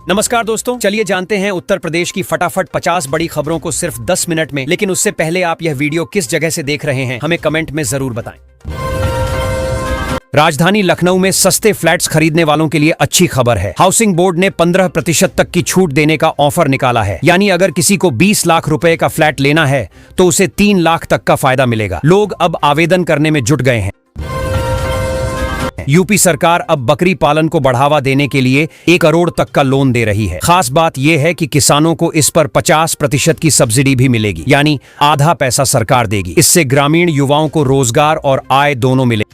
नमस्कार दोस्तों, चलिए जानते हैं उत्तर प्रदेश की फटाफट 50 बड़ी खबरों को सिर्फ 10 मिनट में। लेकिन उससे पहले आप यह वीडियो किस जगह से देख रहे हैं हमें कमेंट में जरूर बताएं। राजधानी लखनऊ में सस्ते फ्लैट्स खरीदने वालों के लिए अच्छी खबर है। हाउसिंग बोर्ड ने 15% तक की छूट देने का ऑफर निकाला है। यानी अगर किसी को 20 लाख रुपए का फ्लैट लेना है तो उसे 3 लाख तक का फायदा मिलेगा। लोग अब आवेदन करने में जुट गए हैं। यूपी सरकार अब बकरी पालन को बढ़ावा देने के लिए 1 करोड़ तक का लोन दे रही है। खास बात यह है कि किसानों को इस पर 50% की सब्सिडी भी मिलेगी, यानी आधा पैसा सरकार देगी। इससे ग्रामीण युवाओं को रोजगार और आय दोनों मिलेंगे।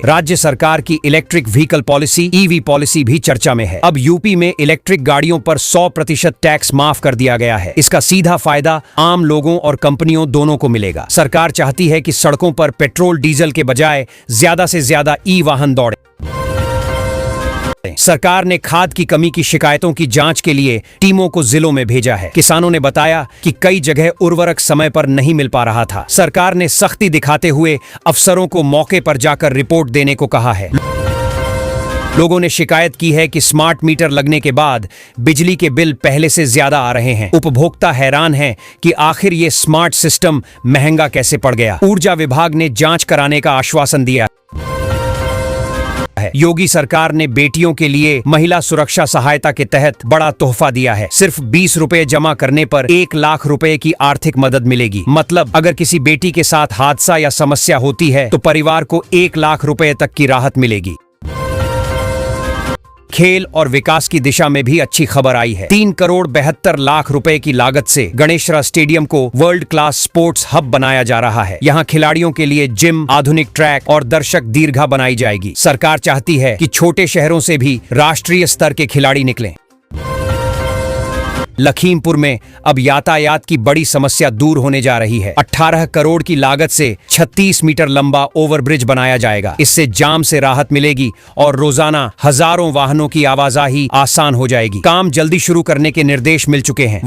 राज्य सरकार की electric vehicle policy EV policy भी चर्चा में है। अब यूपी में इलेक्ट्रिक गाड़ियों पर 100% टैक्स माफ कर दिया गया है। इसका सीधा फायदा आम लोगों और कंपनियों दोनों को मिलेगा। सरकार चाहती है कि सड़कों पर पेट्रोल डीजल के बजाय ज्यादा से ज्यादा ई वाहन दौड़े। सरकार ने खाद की कमी की शिकायतों की जांच के लिए टीमों को जिलों में भेजा है। किसानों ने बताया कि कई जगह उर्वरक समय पर नहीं मिल पा रहा था। सरकार ने सख्ती दिखाते हुए अफसरों को मौके पर जाकर रिपोर्ट देने को कहा है। लोगों ने शिकायत की है कि स्मार्ट मीटर लगने के बाद बिजली के बिल पहले से ज्यादा आ रहे हैं। उपभोक्ता हैरान हैं कि आखिर ये स्मार्ट सिस्टम महंगा कैसे पड़ गया। ऊर्जा विभाग ने जांच कराने का आश्वासन दिया है। योगी सरकार ने बेटियों के लिए महिला सुरक्षा सहायता के तहत बड़ा तोहफा दिया है। सिर्फ 20 रुपए जमा करने पर 1 लाख रुपए की आर्थिक मदद मिलेगी। मतलब अगर किसी बेटी के साथ हादसा या समस्या होती है तो परिवार को 1 लाख रुपए तक की राहत मिलेगी। खेल और विकास की दिशा में भी अच्छी खबर आई है। 3 करोड़ 72 लाख रुपए की लागत से गणेशरा स्टेडियम को वर्ल्ड क्लास स्पोर्ट्स हब बनाया जा रहा है। यहाँ खिलाड़ियों के लिए जिम, आधुनिक ट्रैक और दर्शक दीर्घा बनाई जाएगी। सरकार चाहती है कि छोटे शहरों से भी राष्ट्रीय स्तर के खिलाड़ी निकलें। लखीमपुर में अब यातायात की बड़ी समस्या दूर होने जा रही है। 18 करोड़ की लागत से 36 मीटर लंबा ओवरब्रिज बनाया जाएगा। इससे जाम से राहत मिलेगी और रोजाना हजारों वाहनों की आवाजाही आसान हो जाएगी। काम जल्दी शुरू करने के निर्देश मिल चुके हैं।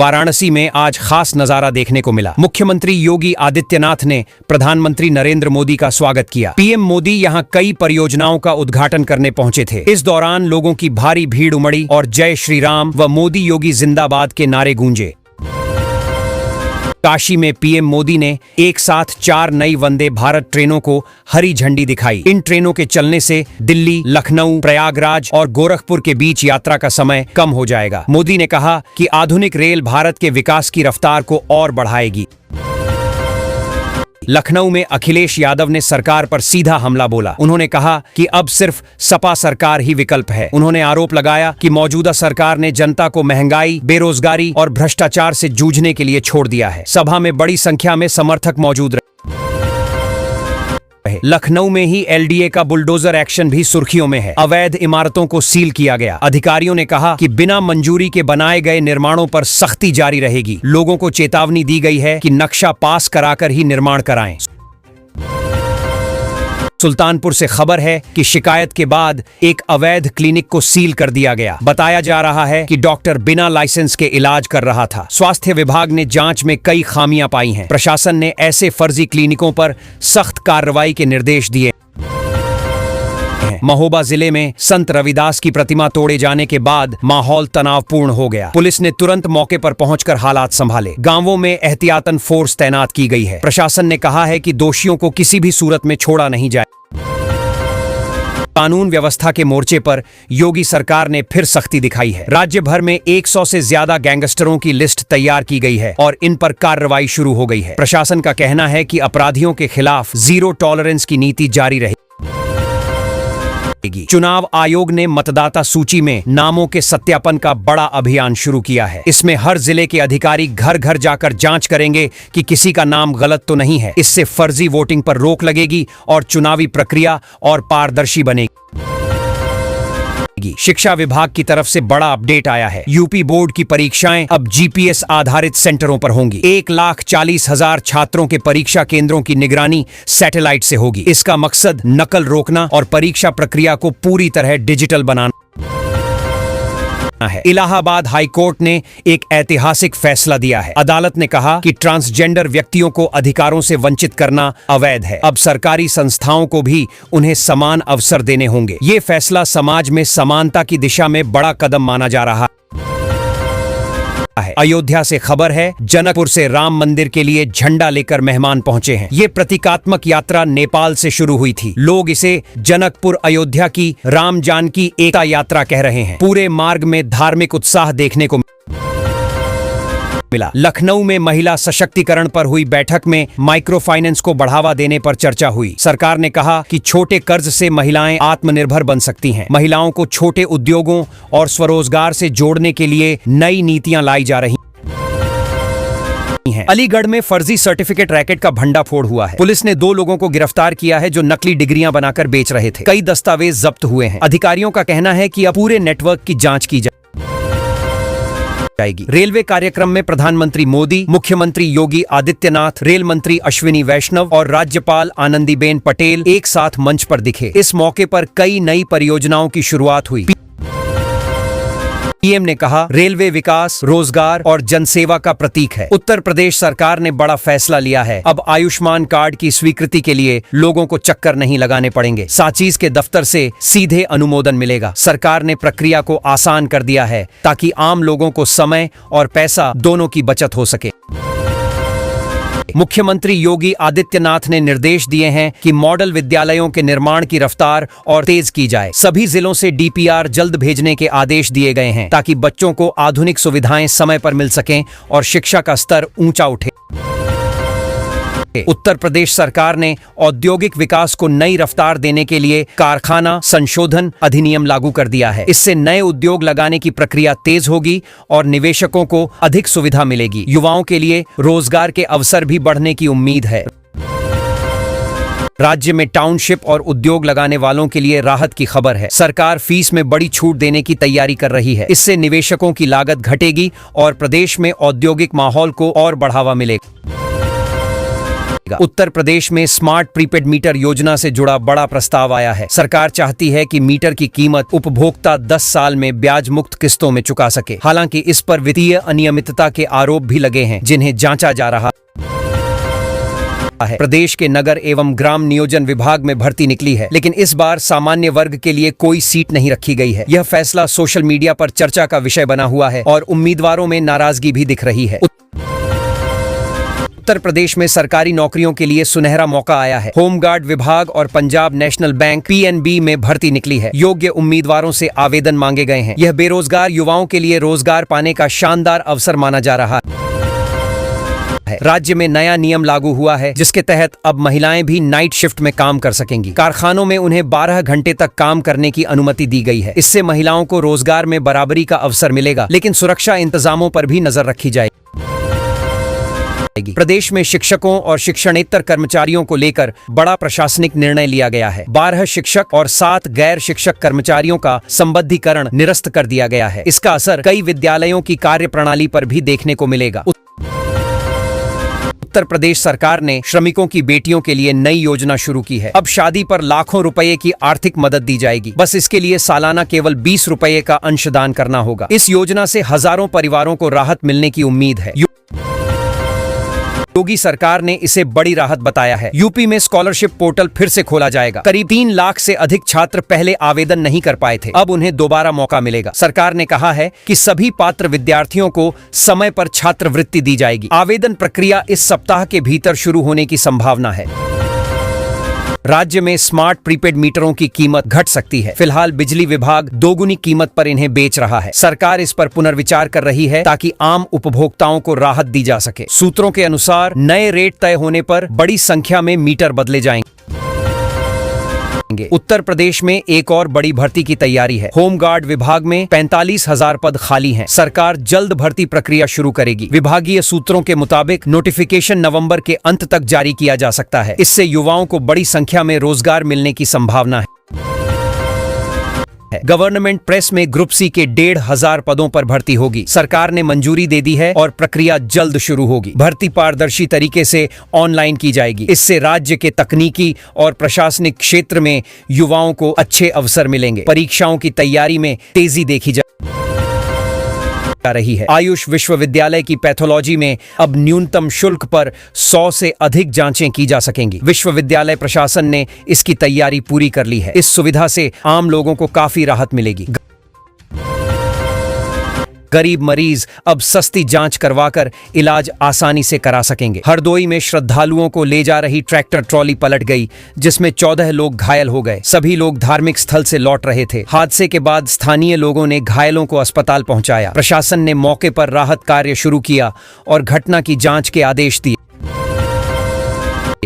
वाराणसी में आज खास नजारा देखने को मिला। मुख्यमंत्री योगी आदित्यनाथ ने प्रधानमंत्री नरेंद्र मोदी का स्वागत किया। पीएम मोदी यहां कई परियोजनाओं का उद्घाटन करने पहुंचे थे। इस दौरान लोगों की भारी भीड़ उमड़ी और जय श्री राम व मोदी योगी जिंदाबाद के नारे गूंजे। काशी में पीएम मोदी ने एक साथ 4 नई वंदे भारत ट्रेनों को हरी झंडी दिखाई। इन ट्रेनों के चलने से दिल्ली, लखनऊ, प्रयागराज और गोरखपुर के बीच यात्रा का समय कम हो जाएगा। मोदी ने कहा कि आधुनिक रेल भारत के विकास की रफ्तार को और बढ़ाएगी। लखनऊ में अखिलेश यादव ने सरकार पर सीधा हमला बोला। उन्होंने कहा कि अब सिर्फ सपा सरकार ही विकल्प है। उन्होंने आरोप लगाया कि मौजूदा सरकार ने जनता को महंगाई, बेरोजगारी और भ्रष्टाचार से जूझने के लिए छोड़ दिया है। सभा में बड़ी संख्या में समर्थक मौजूद रहे। लखनऊ में ही एलडीए का बुलडोजर एक्शन भी सुर्खियों में है। अवैध इमारतों को सील किया गया। अधिकारियों ने कहा कि बिना मंजूरी के बनाए गए निर्माणों पर सख्ती जारी रहेगी। लोगों को चेतावनी दी गई है कि नक्शा पास कराकर ही निर्माण कराएं। सुल्तानपुर से खबर है कि शिकायत के बाद एक अवैध क्लिनिक को सील कर दिया गया। बताया जा रहा है कि डॉक्टर बिना लाइसेंस के इलाज कर रहा था। स्वास्थ्य विभाग ने जांच में कई खामियां पाई हैं। प्रशासन ने ऐसे फर्जी क्लिनिकों पर सख्त कार्रवाई के निर्देश दिए। महोबा जिले में संत रविदास की प्रतिमा तोड़े जाने के बाद माहौल तनावपूर्ण हो गया। पुलिस ने तुरंत मौके पर पहुंचकर हालात संभाले। गांवों में एहतियातन फोर्स तैनात की गई है। प्रशासन ने कहा है कि दोषियों को किसी भी सूरत में छोड़ा नहीं जाए। कानून व्यवस्था के मोर्चे पर योगी सरकार ने फिर सख्ती दिखाई है। राज्य भर में 100 से ज्यादा गैंगस्टरों की लिस्ट तैयार की गई है और इन पर कार्रवाई शुरू हो गई है। प्रशासन का कहना है कि अपराधियों के खिलाफ जीरो टॉलरेंस की नीति जारी रहेगी। चुनाव आयोग ने मतदाता सूची में नामों के सत्यापन का बड़ा अभियान शुरू किया है। इसमें हर जिले के अधिकारी घर घर जाकर जांच करेंगे कि किसी का नाम गलत तो नहीं है। इससे फर्जी वोटिंग पर रोक लगेगी और चुनावी प्रक्रिया और पारदर्शी बनेगी। शिक्षा विभाग की तरफ से बड़ा अपडेट आया है। यूपी बोर्ड की परीक्षाएं अब जीपीएस आधारित सेंटरों पर होंगी। 1,40,000 छात्रों के परीक्षा केंद्रों की निगरानी सैटेलाइट से होगी। इसका मकसद नकल रोकना और परीक्षा प्रक्रिया को पूरी तरह डिजिटल बनाना। है। इलाहाबाद हाई कोर्ट ने एक ऐतिहासिक फैसला दिया है। अदालत ने कहा कि ट्रांसजेंडर व्यक्तियों को अधिकारों से वंचित करना अवैध है। अब सरकारी संस्थाओं को भी उन्हें समान अवसर देने होंगे। ये फैसला समाज में समानता की दिशा में बड़ा कदम माना जा रहा है। अयोध्या से खबर है, जनकपुर से राम मंदिर के लिए झंडा लेकर मेहमान पहुंचे हैं। ये प्रतीकात्मक यात्रा नेपाल से शुरू हुई थी। लोग इसे जनकपुर अयोध्या की राम जानकी एकता यात्रा कह रहे हैं। पूरे मार्ग में धार्मिक उत्साह देखने को मिला। लखनऊ में महिला सशक्तिकरण पर हुई बैठक में माइक्रो फाइनेंस को बढ़ावा देने पर चर्चा हुई। सरकार ने कहा कि छोटे कर्ज से महिलाएं आत्मनिर्भर बन सकती हैं। महिलाओं को छोटे उद्योगों और स्वरोजगार से जोड़ने के लिए नई नीतियां लाई जा रही हैं। अलीगढ़ में फर्जी सर्टिफिकेट रैकेट का भंडाफोड़ हुआ है। पुलिस ने 2 लोगों को गिरफ्तार किया है जो नकली डिग्रियां बनाकर बेच रहे थे। कई दस्तावेज जब्त हुए हैं। अधिकारियों का कहना है कि अब पूरे नेटवर्क की जांच की जाएगी। रेलवे कार्यक्रम में प्रधानमंत्री मोदी, मुख्यमंत्री योगी आदित्यनाथ, रेल मंत्री अश्विनी वैष्णव और राज्यपाल आनंदीबेन पटेल एक साथ मंच पर दिखे। इस मौके पर कई नई परियोजनाओं की शुरुआत हुई। पीएम ने कहा, रेलवे विकास, रोजगार और जनसेवा का प्रतीक है। उत्तर प्रदेश सरकार ने बड़ा फैसला लिया है। अब आयुष्मान कार्ड की स्वीकृति के लिए लोगों को चक्कर नहीं लगाने पड़ेंगे। साचीज के दफ्तर से सीधे अनुमोदन मिलेगा। सरकार ने प्रक्रिया को आसान कर दिया है ताकि आम लोगों को समय और पैसा दोनों की बचत हो सके। मुख्यमंत्री योगी आदित्यनाथ ने निर्देश दिए हैं कि मॉडल विद्यालयों के निर्माण की रफ्तार और तेज की जाए। सभी जिलों से डीपीआर जल्द भेजने के आदेश दिए गए हैं ताकि बच्चों को आधुनिक सुविधाएं समय पर मिल सकें और शिक्षा का स्तर ऊंचा उठे। उत्तर प्रदेश सरकार ने औद्योगिक विकास को नई रफ्तार देने के लिए कारखाना संशोधन अधिनियम लागू कर दिया है। इससे नए उद्योग लगाने की प्रक्रिया तेज होगी और निवेशकों को अधिक सुविधा मिलेगी। युवाओं के लिए रोजगार के अवसर भी बढ़ने की उम्मीद है। राज्य में टाउनशिप और उद्योग लगाने वालों के लिए राहत की खबर है। सरकार फीस में बड़ी छूट देने की तैयारी कर रही है। इससे निवेशकों की लागत घटेगी और प्रदेश में औद्योगिक माहौल को और बढ़ावा मिलेगा। उत्तर प्रदेश में स्मार्ट प्रीपेड मीटर योजना से जुड़ा बड़ा प्रस्ताव आया है। सरकार चाहती है कि मीटर की कीमत उपभोक्ता 10 साल में ब्याज मुक्त किस्तों में चुका सके। हालांकि इस पर वित्तीय अनियमितता के आरोप भी लगे हैं जिन्हें जांचा जा रहा है। प्रदेश के नगर एवं ग्राम नियोजन विभाग में भर्ती निकली है, लेकिन इस बार सामान्य वर्ग के लिए कोई सीट नहीं रखी गई है। यह फैसला सोशल मीडिया पर चर्चा का विषय बना हुआ है और उम्मीदवारों में नाराजगी भी दिख रही है। उत्तर प्रदेश में सरकारी नौकरियों के लिए सुनहरा मौका आया है। होमगार्ड विभाग और पंजाब नेशनल बैंक PNB में भर्ती निकली है। योग्य उम्मीदवारों से आवेदन मांगे गए हैं। यह बेरोजगार युवाओं के लिए रोजगार पाने का शानदार अवसर माना जा रहा है। राज्य में नया नियम लागू हुआ है जिसके तहत अब महिलाएं भी नाइट शिफ्ट में काम कर सकेंगी। कारखानों में उन्हें 12 घंटे तक काम करने की अनुमति दी गई है। इससे महिलाओं को रोजगार में बराबरी का अवसर मिलेगा, लेकिन सुरक्षा इंतजामों पर भी नजर रखी जाएगी। प्रदेश में शिक्षकों और शिक्षणेतर कर्मचारियों को लेकर बड़ा प्रशासनिक निर्णय लिया गया है। 12 शिक्षक और 7 गैर शिक्षक कर्मचारियों का संबद्धीकरण निरस्त कर दिया गया है। इसका असर कई विद्यालयों की कार्यप्रणाली पर भी देखने को मिलेगा। उत्तर प्रदेश सरकार ने श्रमिकों की बेटियों के लिए नई योजना शुरू की है। अब शादी पर लाखों रुपए की आर्थिक मदद दी जाएगी। बस इसके लिए सालाना केवल 20 रुपए का अंशदान करना होगा। इस योजना से हजारों परिवारों को राहत मिलने की उम्मीद है। योगी सरकार ने इसे बड़ी राहत बताया है। यूपी में स्कॉलरशिप पोर्टल फिर से खोला जाएगा। करीब 3 लाख से अधिक छात्र पहले आवेदन नहीं कर पाए थे। अब उन्हें दोबारा मौका मिलेगा। सरकार ने कहा है कि सभी पात्र विद्यार्थियों को समय पर छात्रवृत्ति दी जाएगी। आवेदन प्रक्रिया इस सप्ताह के भीतर शुरू होने की संभावना है। राज्य में स्मार्ट प्रीपेड मीटरों की कीमत घट सकती है। फिलहाल बिजली विभाग दोगुनी कीमत पर इन्हें बेच रहा है। सरकार इस पर पुनर्विचार कर रही है ताकि आम उपभोक्ताओं को राहत दी जा सके। सूत्रों के अनुसार नए रेट तय होने पर बड़ी संख्या में मीटर बदले जाएंगे। उत्तर प्रदेश में एक और बड़ी भर्ती की तैयारी है। होमगार्ड विभाग में 45,000 पद खाली हैं। सरकार जल्द भर्ती प्रक्रिया शुरू करेगी। विभागीय सूत्रों के मुताबिक नोटिफिकेशन नवंबर के अंत तक जारी किया जा सकता है। इससे युवाओं को बड़ी संख्या में रोजगार मिलने की संभावना है। गवर्नमेंट प्रेस में ग्रुप सी के 1,500 पदों पर भर्ती होगी। सरकार ने मंजूरी दे दी है और प्रक्रिया जल्द शुरू होगी। भर्ती पारदर्शी तरीके से ऑनलाइन की जाएगी। इससे राज्य के तकनीकी और प्रशासनिक क्षेत्र में युवाओं को अच्छे अवसर मिलेंगे। परीक्षाओं की तैयारी में तेजी देखी जाएगी। रही है। आयुष विश्वविद्यालय की पैथोलॉजी में अब न्यूनतम शुल्क पर 100 से अधिक जांचें की जा सकेंगी। विश्वविद्यालय प्रशासन ने इसकी तैयारी पूरी कर ली है। इस सुविधा से आम लोगों को काफी राहत मिलेगी। गरीब मरीज अब सस्ती जांच करवाकर इलाज आसानी से करा सकेंगे। हरदोई में श्रद्धालुओं को ले जा रही ट्रैक्टर ट्रॉली पलट गई, जिसमें 14 लोग घायल हो गए। सभी लोग धार्मिक स्थल से लौट रहे थे। हादसे के बाद स्थानीय लोगों ने घायलों को अस्पताल पहुंचाया। प्रशासन ने मौके पर राहत कार्य शुरू किया और घटना की जांच के आदेश दिए।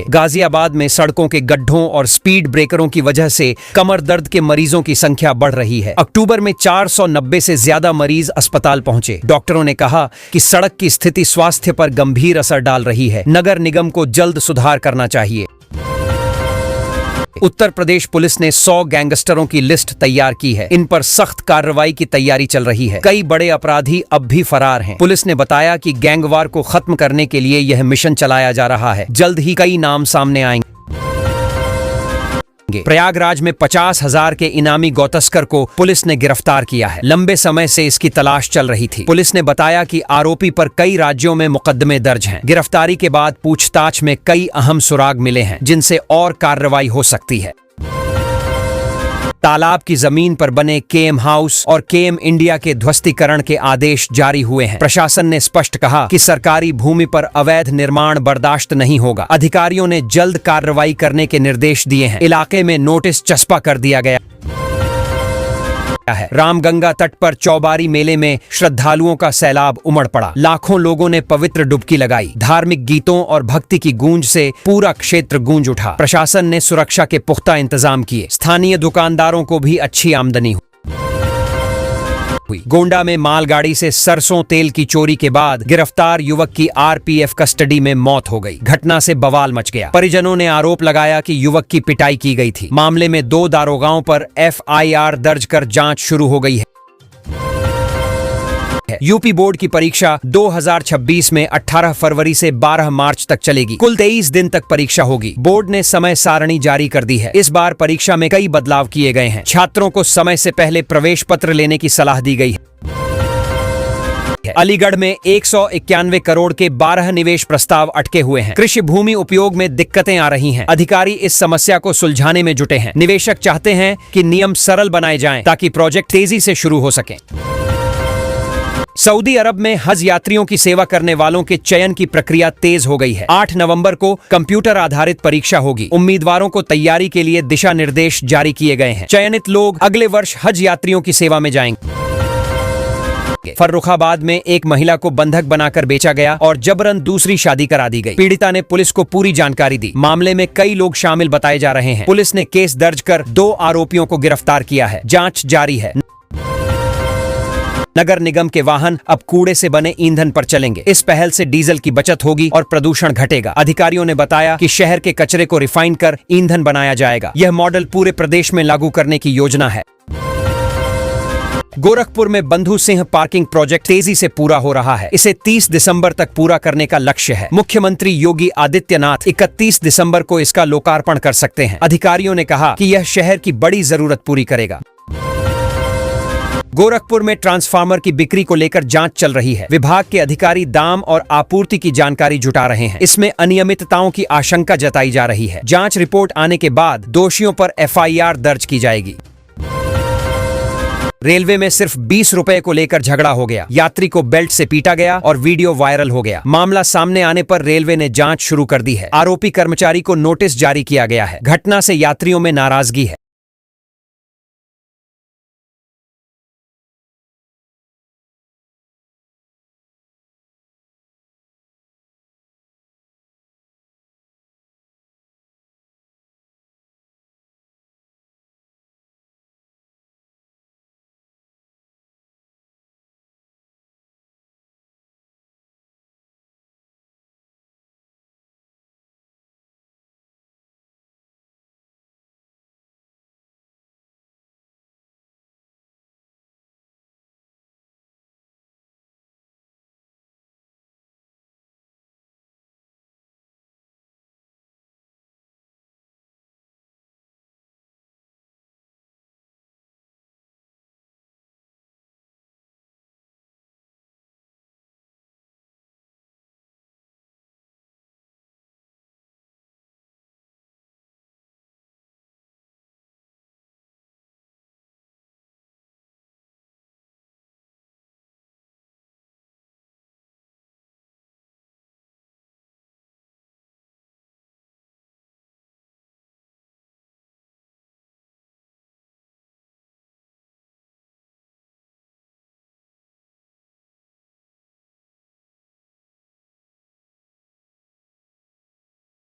गाजियाबाद में सड़कों के गड्ढों और स्पीड ब्रेकरों की वजह से कमर दर्द के मरीजों की संख्या बढ़ रही है। अक्टूबर में 490 से ज्यादा मरीज अस्पताल पहुंचे। डॉक्टरों ने कहा कि सड़क की स्थिति स्वास्थ्य पर गंभीर असर डाल रही है। नगर निगम को जल्द सुधार करना चाहिए। उत्तर प्रदेश पुलिस ने 100 गैंगस्टरों की लिस्ट तैयार की है। इन पर सख्त कार्रवाई की तैयारी चल रही है। कई बड़े अपराधी अब भी फरार हैं। पुलिस ने बताया कि गैंगवार को खत्म करने के लिए यह मिशन चलाया जा रहा है। जल्द ही कई नाम सामने आएंगे। प्रयागराज में 50,000 के इनामी गौतस्कर को पुलिस ने गिरफ्तार किया है। लंबे समय से इसकी तलाश चल रही थी। पुलिस ने बताया कि आरोपी पर कई राज्यों में मुकदमे दर्ज हैं। गिरफ्तारी के बाद पूछताछ में कई अहम सुराग मिले हैं, जिनसे और कार्रवाई हो सकती है। तालाब की जमीन पर बने केएम हाउस और केएम इंडिया के ध्वस्तीकरण के आदेश जारी हुए हैं। प्रशासन ने स्पष्ट कहा कि सरकारी भूमि पर अवैध निर्माण बर्दाश्त नहीं होगा। अधिकारियों ने जल्द कार्रवाई करने के निर्देश दिए हैं। इलाके में नोटिस चस्पा कर दिया गया है। रामगंगा तट पर चौबारी मेले में श्रद्धालुओं का सैलाब उमड़ पड़ा। लाखों लोगों ने पवित्र डुबकी लगाई। धार्मिक गीतों और भक्ति की गूंज से पूरा क्षेत्र गूंज उठा। प्रशासन ने सुरक्षा के पुख्ता इंतजाम किए। स्थानीय दुकानदारों को भी अच्छी आमदनी हुई। गोंडा में मालगाड़ी से सरसों तेल की चोरी के बाद गिरफ्तार युवक की आरपीएफ कस्टडी में मौत हो गई। घटना से बवाल मच गया। परिजनों ने आरोप लगाया कि युवक की पिटाई की गई थी। मामले में 2 दारोगाओं पर एफआईआर दर्ज कर जांच शुरू हो गई है। यूपी बोर्ड की परीक्षा 2026 में 18 फरवरी से 12 मार्च तक चलेगी। कुल 23 दिन तक परीक्षा होगी। बोर्ड ने समय सारणी जारी कर दी है। इस बार परीक्षा में कई बदलाव किए गए हैं। छात्रों को समय से पहले प्रवेश पत्र लेने की सलाह दी गई है। अलीगढ़ में 191 करोड़ के 12 निवेश प्रस्ताव अटके हुए हैं। कृषि भूमि उपयोग में दिक्कतें आ रही हैं। अधिकारी इस समस्या को सुलझाने में जुटे हैं। निवेशक चाहते हैं कि नियम सरल बनाए जाएं ताकि प्रोजेक्ट तेजी से शुरू हो सके। सऊदी अरब में हज यात्रियों की सेवा करने वालों के चयन की प्रक्रिया तेज हो गई है। 8 नवंबर को कंप्यूटर आधारित परीक्षा होगी। उम्मीदवारों को तैयारी के लिए दिशा निर्देश जारी किए गए हैं। चयनित लोग अगले वर्ष हज यात्रियों की सेवा में जाएंगे। फर्रुखाबाद में एक महिला को बंधक बनाकर बेचा गया और जबरन दूसरी शादी करा दी गई। पीड़िता ने पुलिस को पूरी जानकारी दी। मामले में कई लोग शामिल बताए जा रहे हैं। पुलिस ने केस दर्ज कर 2 आरोपियों को गिरफ्तार किया है। जांच जारी है। नगर निगम के वाहन अब कूड़े से बने ईंधन पर चलेंगे। इस पहल से डीजल की बचत होगी और प्रदूषण घटेगा। अधिकारियों ने बताया कि शहर के कचरे को रिफाइन कर ईंधन बनाया जाएगा। यह मॉडल पूरे प्रदेश में लागू करने की योजना है। गोरखपुर में बंधु सिंह पार्किंग प्रोजेक्ट तेजी से पूरा हो रहा है। इसे 30 दिसंबर तक पूरा करने का लक्ष्य है। मुख्यमंत्री योगी आदित्यनाथ 31 दिसंबर को इसका लोकार्पण कर सकते हैं। अधिकारियों ने कहा कि यह शहर की बड़ी जरूरत पूरी करेगा। गोरखपुर में ट्रांसफार्मर की बिक्री को लेकर जांच चल रही है। विभाग के अधिकारी दाम और आपूर्ति की जानकारी जुटा रहे हैं। इसमें अनियमितताओं की आशंका जताई जा रही है। जांच रिपोर्ट आने के बाद दोषियों पर एफआईआर दर्ज की जाएगी। रेलवे में सिर्फ 20 रुपए को लेकर झगड़ा हो गया। यात्री को बेल्ट से पीटा गया और वीडियो वायरल हो गया। मामला सामने आने पर रेलवे ने जांच शुरू कर दी है। आरोपी कर्मचारी को नोटिस जारी किया गया है। घटना से यात्रियों में नाराजगी है।